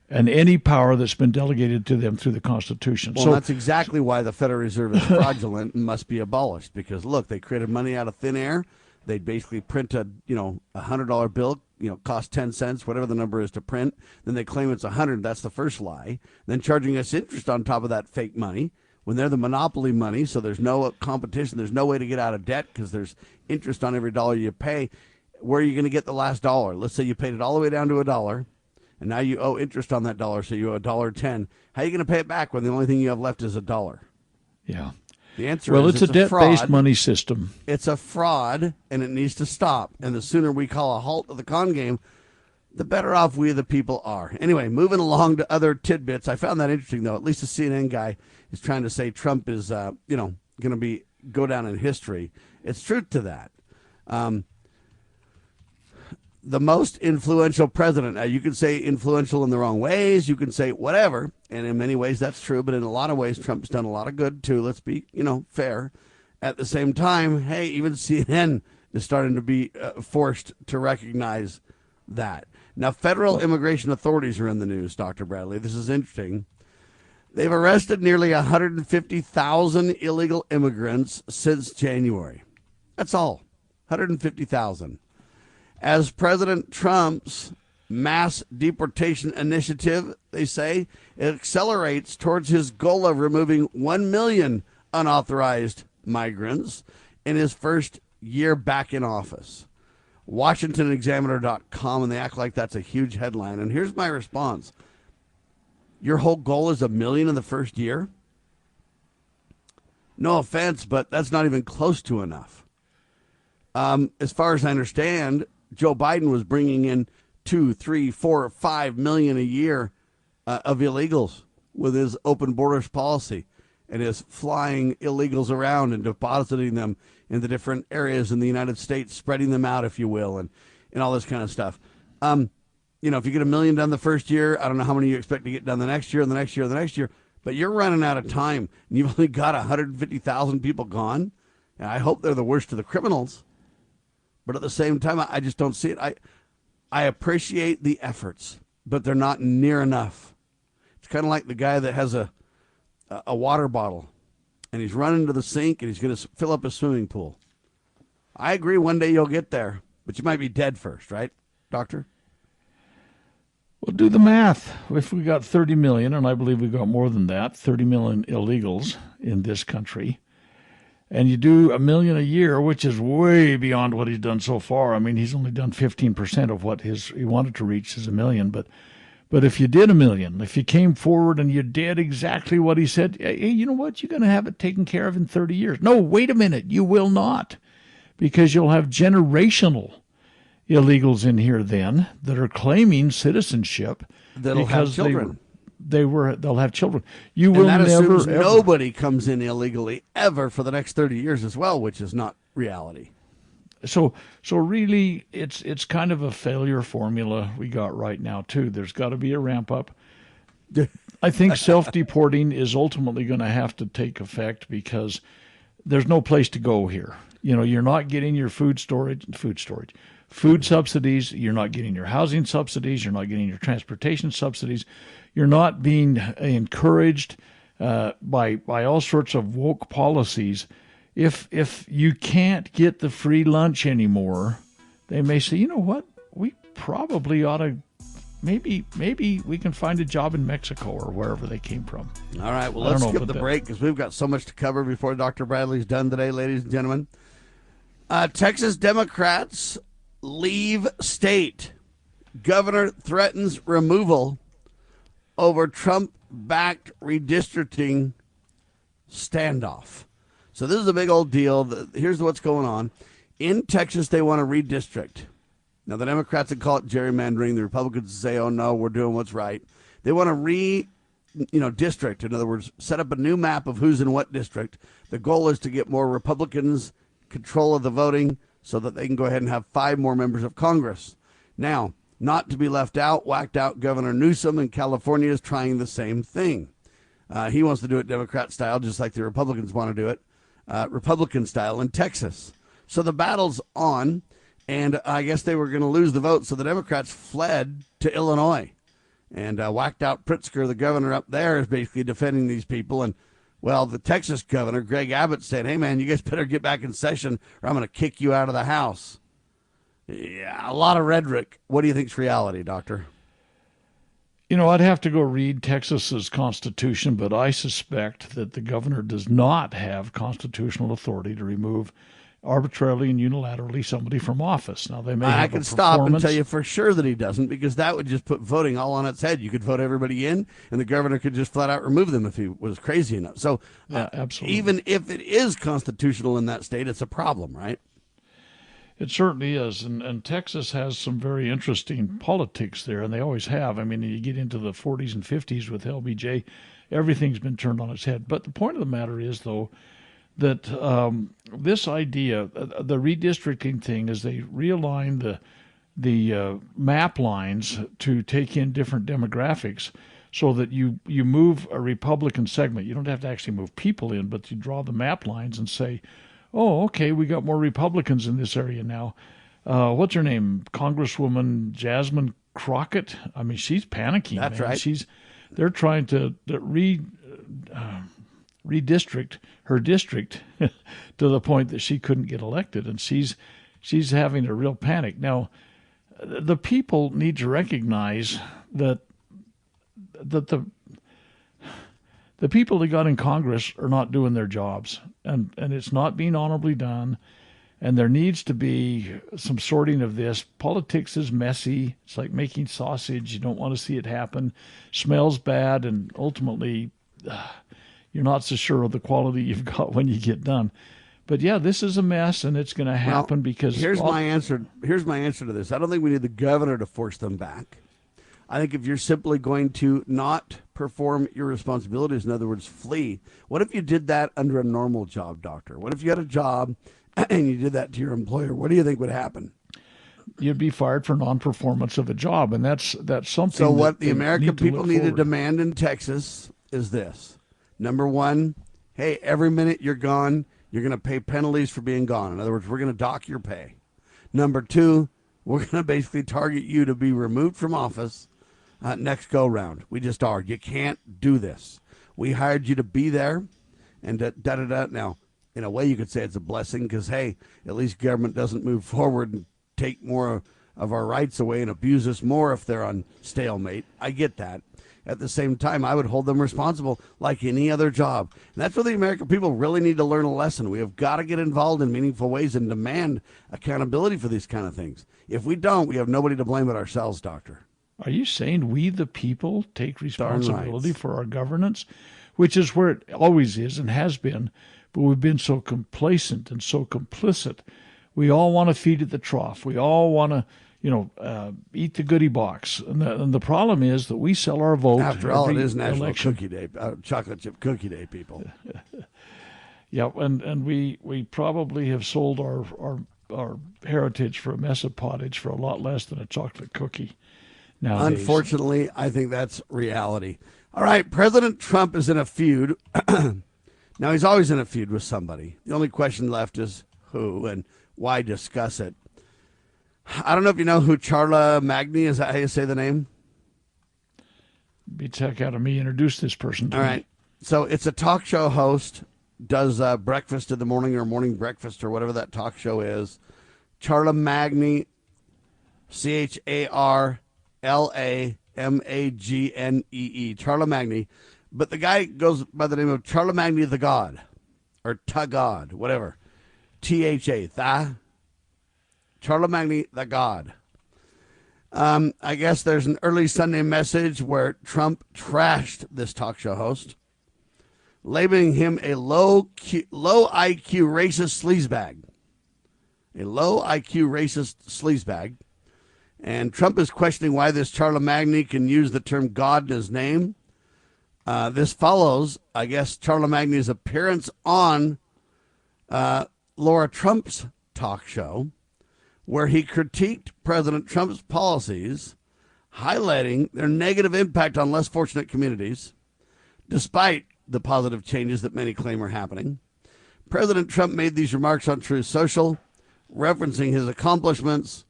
and any power that's been delegated to them through the Constitution. Well, that's exactly why the Federal Reserve is fraudulent and must be abolished. Because look, they created money out of thin air. They'd basically print a $100 bill, cost 10 cents, whatever the number is to print. Then they claim it's 100. That's the first lie. Then charging us interest on top of that fake money when they're the monopoly money. So there's no competition. There's no way to get out of debt because there's interest on every dollar you pay. Where are you going to get the last dollar? Let's say you paid it all the way down to $1, and now you owe interest on that dollar, so you owe $1.10. How are you going to pay it back when the only thing you have left is $1? Yeah. The answer is it's a debt-based money system. It's a fraud, and it needs to stop. And the sooner we call a halt to the con game, the better off we the people are. Anyway, moving along to other tidbits. I found that interesting, though. At least the CNN guy is trying to say Trump is, going to go down in history. It's truth to that. The most influential president. Now, you can say influential in the wrong ways. You can say whatever. And in many ways, that's true. But in a lot of ways, Trump's done a lot of good, too. Let's be, fair. At the same time, hey, even CNN is starting to be forced to recognize that. Now, federal immigration authorities are in the news, Dr. Bradley. This is interesting. They've arrested nearly 150,000 illegal immigrants since January. That's all. 150,000. As President Trump's mass deportation initiative, they say, it accelerates towards his goal of removing 1 million unauthorized migrants in his first year back in office. WashingtonExaminer.com, and they act like that's a huge headline. And here's my response. Your whole goal is 1 million in the first year? No offense, but that's not even close to enough. As far as I understand, Joe Biden was bringing in 2, 3, 4, 5 million a year of illegals with his open borders policy and his flying illegals around and depositing them in the different areas in the United States, spreading them out, if you will, and all this kind of stuff. If you get 1 million done the first year, I don't know how many you expect to get done the next year and the next year and the next year, but you're running out of time, and you've only got 150,000 people gone. And I hope they're the worst of the criminals. But at the same time, I just don't see it. I appreciate the efforts, but they're not near enough. It's kind of like the guy that has a water bottle, and he's running to the sink, and he's going to fill up a swimming pool. I agree one day you'll get there, but you might be dead first, right, Doctor? Well, do the math. If we got 30 million, and I believe we got more than that, 30 million illegals in this country, and you do 1 million a year, which is way beyond what he's done so far. I mean, he's only done 15% of what he wanted to reach is 1 million. But if you did 1 million, if you came forward and you did exactly what he said, hey, you know what? You're going to have it taken care of in 30 years. No, wait a minute. You will not, because you'll have generational illegals in here then that are claiming citizenship. That'll have children. They'll have children. You will and that never. Assumes nobody comes in illegally ever for the next 30 years as well, which is not reality. So really, it's kind of a failure formula we got right now too. There's got to be a ramp up. I think self-deporting is ultimately going to have to take effect because there's no place to go here. You're not getting your food subsidies. You're not getting your housing subsidies. You're not getting your transportation subsidies. You're not being encouraged by all sorts of woke policies. If you can't get the free lunch anymore, they may say, you know what, we probably ought to. Maybe we can find a job in Mexico or wherever they came from. All right, well, let's skip the break because we've got so much to cover before Dr. Bradley's done today, ladies and gentlemen. Texas Democrats leave state. Governor threatens removal over Trump-backed redistricting standoff. So this is a big old deal. Here's what's going on. In Texas, they want to redistrict. Now, the Democrats would call it gerrymandering. The Republicans say, oh, no, we're doing what's right. They want to district. In other words, set up a new map of who's in what district. The goal is to get more Republicans control of the voting so that they can go ahead and have 5 more members of Congress. Now, not to be left out, whacked out Governor Newsom in California is trying the same thing. He wants to do it Democrat style, just like the Republicans want to do it Republican style in Texas. So the battle's on. And I guess they were going to lose the vote, so the Democrats fled to Illinois. And whacked out Pritzker, the governor up there, is basically defending these people. And, well, the Texas governor, Greg Abbott, said, hey, man, you guys better get back in session or I'm going to kick you out of the House. Yeah, a lot of rhetoric. What do you think's reality, Doctor? I'd have to go read Texas's constitution, but I suspect that the governor does not have constitutional authority to remove arbitrarily and unilaterally somebody from office. Now, they may have I can stop and tell you for sure that he doesn't, because that would just put voting all on its head. You could vote everybody in, and the governor could just flat out remove them if he was crazy enough. So absolutely. Even if it is constitutional in that state, it's a problem, right? It certainly is, and Texas has some very interesting politics there, and they always have. I mean, you get into the 40s and 50s with LBJ, everything's been turned on its head. But the point of the matter is, though, that this idea, the redistricting thing, is they realign the map lines to take in different demographics so that you move a Republican segment. You don't have to actually move people in, but you draw the map lines and say, oh, okay, we got more Republicans in this area now. What's her name? Congresswoman Jasmine Crockett? I mean, she's panicking. That's man. right. They're trying to redistrict her district to the point that she couldn't get elected, and she's having a real panic. Now, the people need to recognize that the people that got in Congress are not doing their jobs, and it's not being honorably done, and there needs to be some sorting of this. Politics is messy. It's like making sausage. You don't want to see it happen. Smells bad, and ultimately you're not so sure of the quality you've got when you get done. But yeah, this is a mess, and it's going to happen because here's my answer. Here's my answer to this. I don't think we need the governor to force them back. I think if you're simply going to not perform your responsibilities, in other words, flee. What if you did that under a normal job, Doctor? What if you had a job and you did that to your employer? What do you think would happen? You'd be fired for non-performance of a job, and that's something. So what the American people need to demand in Texas is this. Number one, hey, every minute you're gone, you're going to pay penalties for being gone. In other words, we're going to dock your pay. Number two, we're going to basically target you to be removed from office next go round. We just are. You can't do this. We hired you to be there, and da-da-da. Now, in a way, you could say it's a blessing because, hey, at least government doesn't move forward and take more of our rights away and abuse us more if they're on stalemate. I get that. At the same time, I would hold them responsible like any other job. And that's where the American people really need to learn a lesson. We have got to get involved in meaningful ways and demand accountability for these kind of things. If we don't, we have nobody to blame but ourselves, Doctor. Are you saying we, the people, take responsibility for our governance, which is where it always is and has been, but we've been so complacent and so complicit. We all want to feed at the trough. We all want to eat the goodie box. And the problem is that we sell our vote. After all, it is National Cookie Day, Chocolate Chip Cookie Day, people. Yeah, and we probably have sold our heritage for a mess of pottage for a lot less than a chocolate cookie nowadays. Unfortunately, I think that's reality. All right, President Trump is in a feud Now, he's always in a feud with somebody. The only question left is who and why discuss it. I don't know if you know who Charla Magny is. That how you say the name? Be tech out of me. Introduce this person to All me. right. So it's a talk show host, does breakfast in the morning or morning breakfast or whatever that talk show is. Charla Magny, CharlaMagnee. Charla Magny. But the guy goes by the name of Charla Magny the God, or God, whatever. Tha. Charla Magny the God. I guess there's an early Sunday message where Trump trashed this talk show host, labeling him a low IQ racist sleazebag. A low IQ racist sleazebag. And Trump is questioning why this Charla Magny can use the term God in his name. This follows, I guess, Charla Magny's appearance on Laura Trump's talk show, where he critiqued President Trump's policies, highlighting their negative impact on less fortunate communities, despite the positive changes that many claim are happening. President Trump made these remarks on Truth Social, referencing his accomplishments,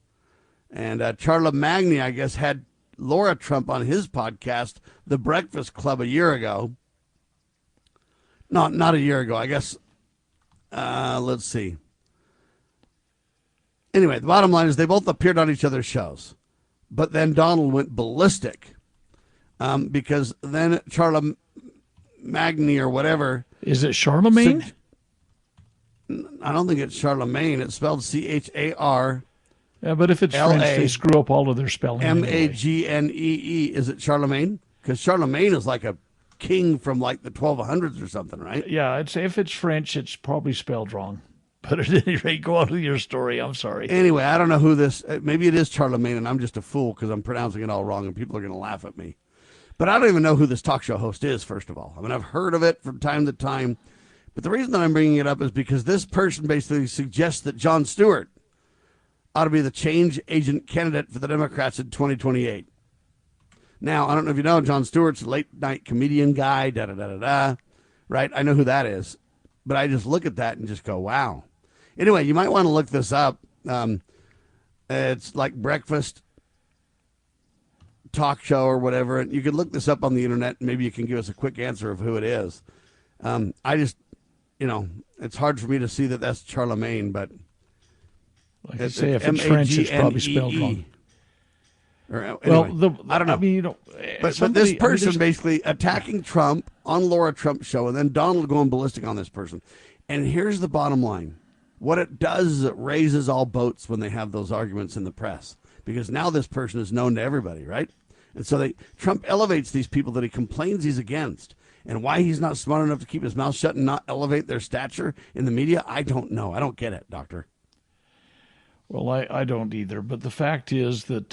and Charla Magny, I guess, had Laura Trump on his podcast, The Breakfast Club, a year ago. Not a year ago, I guess. Let's see. Anyway, the bottom line is they both appeared on each other's shows. But then Donald went ballistic because then Charla Magny or whatever. Is it Charlemagne? I don't think it's Charlemagne. It's spelled Char. Yeah, but if it's French, they screw up all of their spelling. Magnee. Is it Charlemagne? Because Charlemagne is like a king from like the 1200s or something, right? Yeah, I'd say if it's French, it's probably spelled wrong. But at any rate, go on with your story. I'm sorry. Anyway, I don't know who this, maybe it is Charlemagne, and I'm just a fool because I'm pronouncing it all wrong, and people are going to laugh at me. But I don't even know who this talk show host is, first of all. I mean, I've heard of it from time to time. But the reason that I'm bringing it up is because this person basically suggests that Jon Stewart ought to be the change agent candidate for the Democrats in 2028. Now, I don't know if you know, Jon Stewart's a late-night comedian guy, right? I know who that is. But I just look at that and just go, wow. Anyway, you might want to look this up. It's like breakfast talk show or whatever. And you could look this up on the internet, and maybe you can give us a quick answer of who it is. I just, it's hard for me to see that that's Charlemagne, but like I say, if it's French, it's probably spelled wrong. Or, anyway, I don't know. I mean, but this person basically attacking Trump on Laura Trump's show, and then Donald going ballistic on this person. And here's the bottom line. What it does is it raises all boats when they have those arguments in the press, because now this person is known to everybody, right? And so Trump elevates these people that he complains he's against. And why he's not smart enough to keep his mouth shut and not elevate their stature in the media, I don't know. I don't get it, Doctor. Well, I don't either. But the fact is that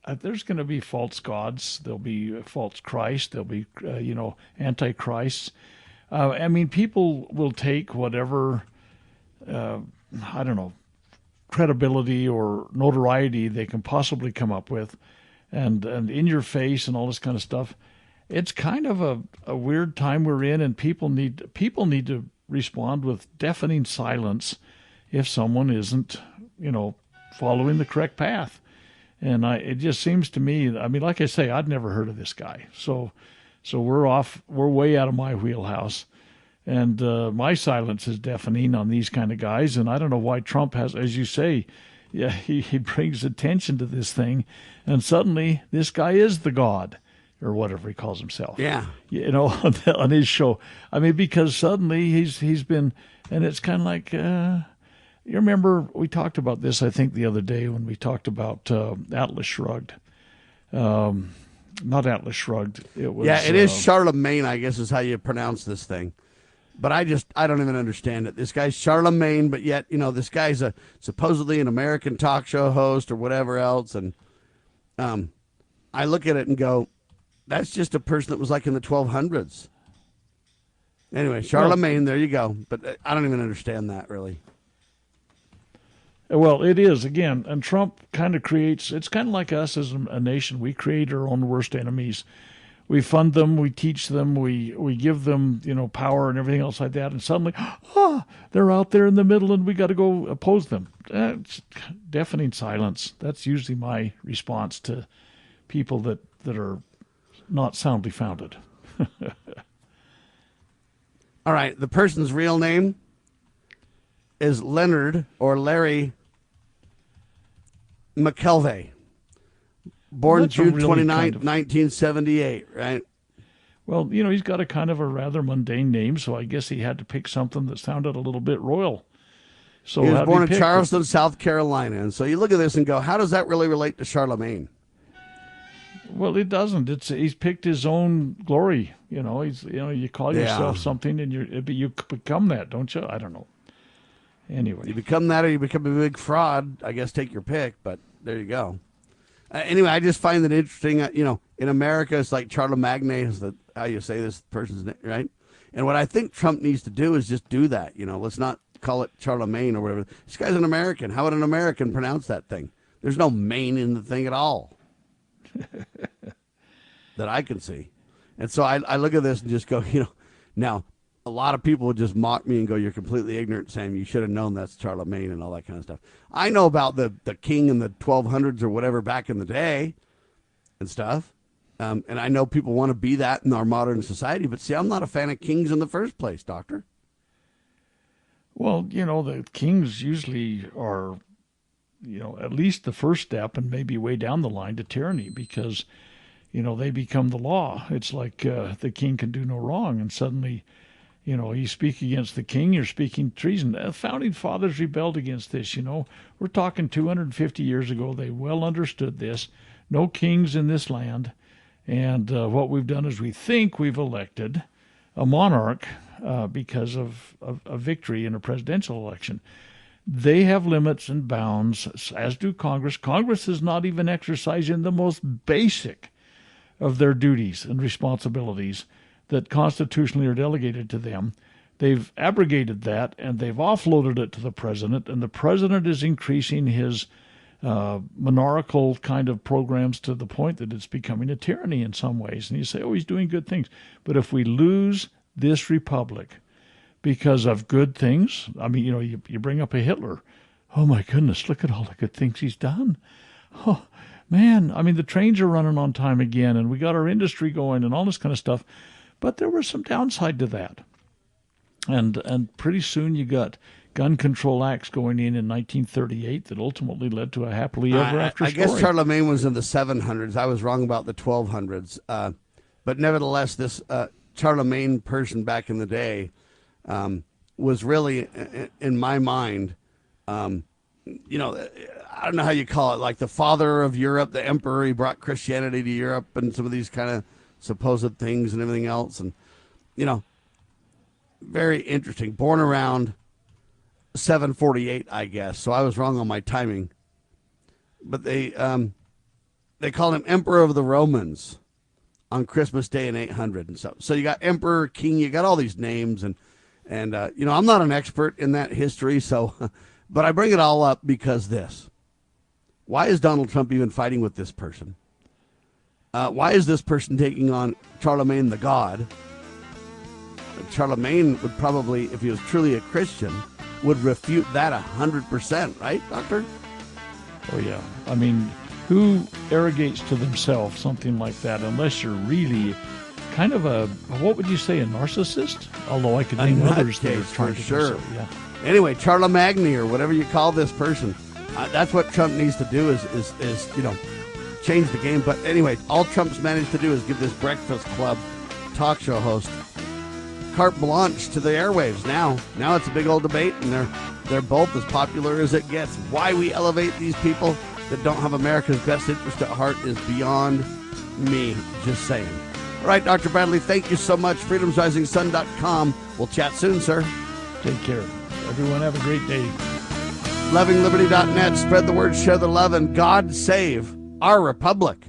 there's going to be false gods. There'll be false Christ. There'll be, antichrists. I mean, people will take whatever, credibility or notoriety they can possibly come up with, and in your face and all this kind of stuff. It's kind of a weird time we're in, and people need to respond with deafening silence if someone isn't, following the correct path. And it just seems to me, I mean, like I say, I'd never heard of this guy. So we're way out of my wheelhouse. And my silence is deafening on these kind of guys. And I don't know why Trump has, as you say, yeah, he brings attention to this thing. And suddenly this guy is the God, or whatever he calls himself. Yeah. On his show. I mean, because suddenly he's been, and it's kind of like, you remember we talked about this, I think, the other day when we talked about Atlas Shrugged. Not Atlas Shrugged. It was. Yeah, it is Charlemagne, I guess is how you pronounce this thing. But I don't even understand it. This guy's Charlemagne, but yet, this guy's supposedly an American talk show host or whatever else. And I look at it and go, that's just a person that was like in the 1200s. Anyway, Charlemagne, there you go. But I don't even understand that, really. Well, it is, again, and Trump kind of creates, it's kind of like us as a nation. We create our own worst enemies. we fund them, we teach them, we give them, power and everything else like that, and suddenly, they're out there in the middle, and we got to go oppose them. It's deafening silence. That's usually my response to people that are not soundly founded. All right, the person's real name is Leonard or Larry McKelvey. Born June 29th, 1978, right? Well, he's got a kind of a rather mundane name, so I guess he had to pick something that sounded a little bit royal. So he was born in Charleston, South Carolina. And so you look at this and go, how does that really relate to Charlemagne? Well, it doesn't. He's picked his own glory. You call yourself something and you become that, don't you? I don't know. Anyway. You become that or you become a big fraud. I guess take your pick, but there you go. Anyway, I just find that interesting. In America, it's like Charlemagne is how you say this person's name, right? And what I think Trump needs to do is just do that. Let's not call it Charlemagne or whatever. This guy's an American. How would an American pronounce that thing? There's no Maine in the thing at all that I can see. And so I look at this and just go, now a lot of people would just mock me and go, you're completely ignorant, Sam. You should have known that's Charlemagne and all that kind of stuff. I know about the king in the 1200s or whatever back in the day and stuff. And I know people want to be that in our modern society. But see, I'm not a fan of kings in the first place, Doctor. Well, the kings usually are, at least the first step and maybe way down the line to tyranny because, they become the law. It's like the king can do no wrong. And suddenly, you speak against the king, you're speaking treason. The founding fathers rebelled against this, We're talking 250 years ago. They well understood this. No kings in this land. And what we've done is we think we've elected a monarch because of a victory in a presidential election. They have limits and bounds, as do Congress. Congress is not even exercising the most basic of their duties and responsibilities that constitutionally are delegated to them. They've abrogated that, and they've offloaded it to the president, and the president is increasing his monarchical kind of programs to the point that it's becoming a tyranny in some ways. And you say, he's doing good things. But if we lose this republic because of good things, you bring up a Hitler. Oh, my goodness, look at all the good things he's done. Oh, man, the trains are running on time again, and we got our industry going and all this kind of stuff. But there was some downside to that. And pretty soon you got gun control acts going in 1938 that ultimately led to a happily ever after story. I guess Charlemagne was in the 700s. I was wrong about the 1200s. But nevertheless, this Charlemagne person back in the day was really, in my mind, I don't know how you call it, like the father of Europe, the emperor. He brought Christianity to Europe and some of these kind of supposed things and everything else. And, very interesting. Born around 748, I guess. So I was wrong on my timing. But they called him Emperor of the Romans on Christmas Day in 800 and stuff. So you got Emperor, King, you got all these names. And I'm not an expert in that history, but I bring it all up because this. Why is Donald Trump even fighting with this person? Why is this person taking on Charlemagne the God? Charlemagne would probably, if he was truly a Christian, would refute that 100%, right, Doctor? Oh, yeah. Who arrogates to themselves something like that unless you're really kind of what would you say, a narcissist? Although I could name others that are trying to do so. Yeah. Anyway, Charlemagne or whatever you call this person, that's what Trump needs to do is change the game. But anyway, all Trump's managed to do is give this Breakfast Club talk show host carte blanche to the airwaves. Now it's a big old debate, and they're both as popular as it gets. Why we elevate these people that don't have America's best interest at heart is beyond me. Just saying. All right, Dr. Bradley, thank you so much. freedomsrisingsun.com. We'll chat soon, sir. Take care. Everyone have a great day. LovingLiberty.net. Spread the word, share the love, and God save our republic.